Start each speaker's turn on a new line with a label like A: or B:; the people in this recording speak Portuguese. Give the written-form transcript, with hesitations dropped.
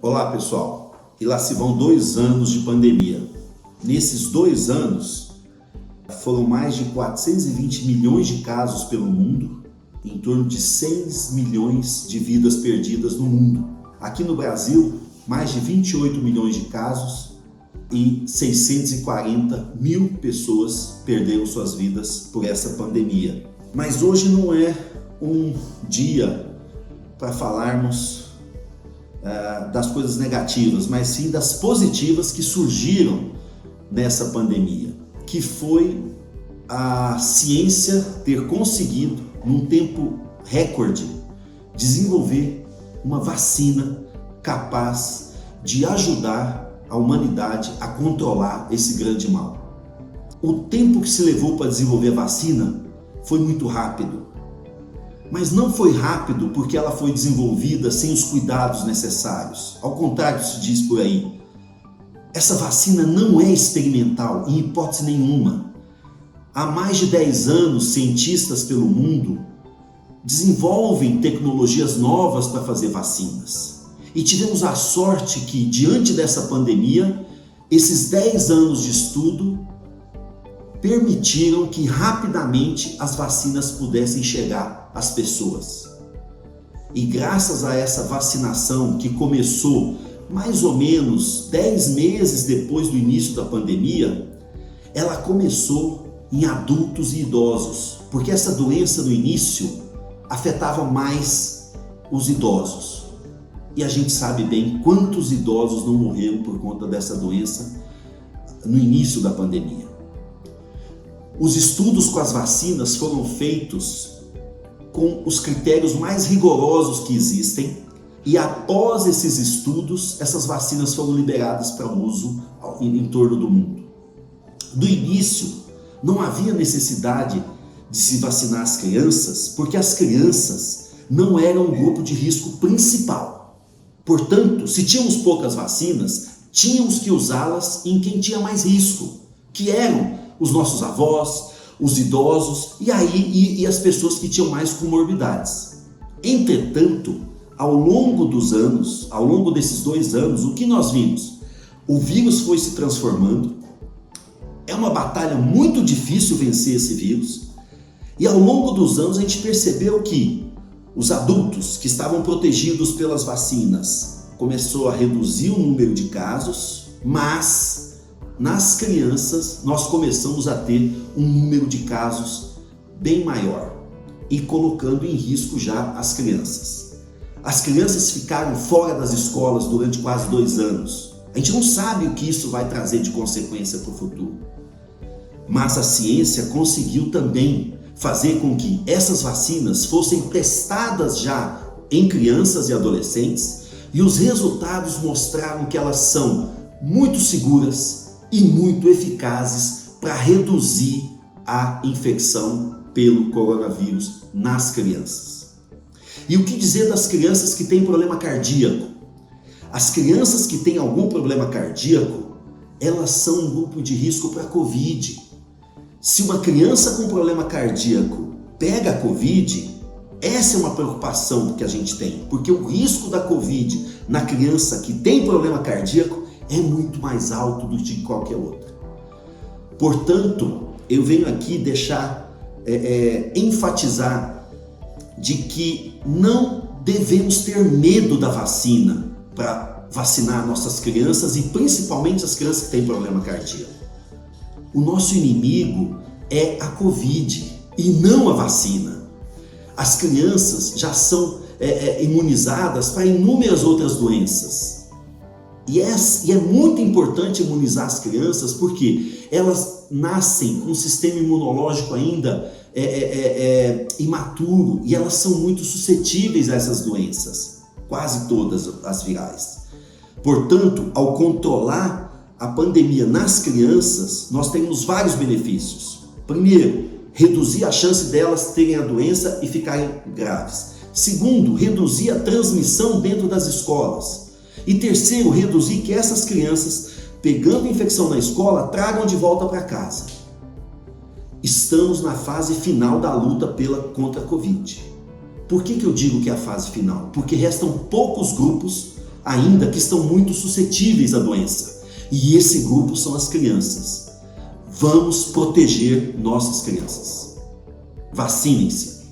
A: Olá pessoal, e lá se vão 2 anos de pandemia. Nesses 2 anos, foram mais de 420 milhões de casos pelo mundo, em torno de 6 milhões de vidas perdidas no mundo. Aqui no Brasil, mais de 28 milhões de casos e 640 mil pessoas perderam suas vidas por essa pandemia. Mas hoje não é um dia para falarmos das coisas negativas, mas sim das positivas que surgiram nessa pandemia, que foi a ciência ter conseguido, num tempo recorde, desenvolver uma vacina capaz de ajudar a humanidade a controlar esse grande mal. O tempo que se levou para desenvolver a vacina foi muito rápido. Mas não foi rápido porque ela foi desenvolvida sem os cuidados necessários. Ao contrário do que se diz por aí. Essa vacina não é experimental, em hipótese nenhuma. Há mais de 10 anos, cientistas pelo mundo desenvolvem tecnologias novas para fazer vacinas. E tivemos a sorte que, diante dessa pandemia, esses 10 anos de estudo permitiram que rapidamente as vacinas pudessem chegar às pessoas. E graças a essa vacinação que começou mais ou menos 10 meses depois do início da pandemia, ela começou em adultos e idosos, porque essa doença no início afetava mais os idosos. E a gente sabe bem quantos idosos não morreram por conta dessa doença no início da pandemia. Os estudos com as vacinas foram feitos com os critérios mais rigorosos que existem e após esses estudos, essas vacinas foram liberadas para uso em torno do mundo. Do início, não havia necessidade de se vacinar as crianças, porque as crianças não eram o grupo de risco principal. Portanto, se tínhamos poucas vacinas, tínhamos que usá-las em quem tinha mais risco, que eram os nossos avós, os idosos e as pessoas que tinham mais comorbidades. Entretanto, ao longo dos anos, ao longo desses 2 anos, o que nós vimos? O vírus foi se transformando, é uma batalha muito difícil vencer esse vírus, e ao longo dos anos a gente percebeu que os adultos que estavam protegidos pelas vacinas começou a reduzir o número de casos, mas nas crianças, nós começamos a ter um número de casos bem maior e colocando em risco já as crianças. As crianças ficaram fora das escolas durante quase 2 anos. A gente não sabe o que isso vai trazer de consequência para o futuro. Mas a ciência conseguiu também fazer com que essas vacinas fossem testadas já em crianças e adolescentes e os resultados mostraram que elas são muito seguras e muito eficazes para reduzir a infecção pelo coronavírus nas crianças. E o que dizer das crianças que têm problema cardíaco? As crianças que têm algum problema cardíaco, elas são um grupo de risco para a Covid. Se uma criança com problema cardíaco pega a Covid, essa é uma preocupação que a gente tem, porque o risco da Covid na criança que tem problema cardíaco é muito mais alto do que qualquer outra. Portanto, eu venho aqui enfatizar de que não devemos ter medo da vacina para vacinar nossas crianças e principalmente as crianças que têm problema cardíaco. O nosso inimigo é a Covid e não a vacina. As crianças já são imunizadas para inúmeras outras doenças. E é muito importante imunizar as crianças porque elas nascem com um sistema imunológico ainda imaturo e elas são muito suscetíveis a essas doenças, quase todas as virais. Portanto, ao controlar a pandemia nas crianças, nós temos vários benefícios. Primeiro, reduzir a chance delas terem a doença e ficarem graves. Segundo, reduzir a transmissão dentro das escolas. E terceiro, reduzir que essas crianças, pegando infecção na escola, tragam de volta para casa. Estamos na fase final da luta contra a Covid. Por que eu digo que é a fase final? Porque restam poucos grupos ainda que estão muito suscetíveis à doença. E esse grupo são as crianças. Vamos proteger nossas crianças. Vacinem-se.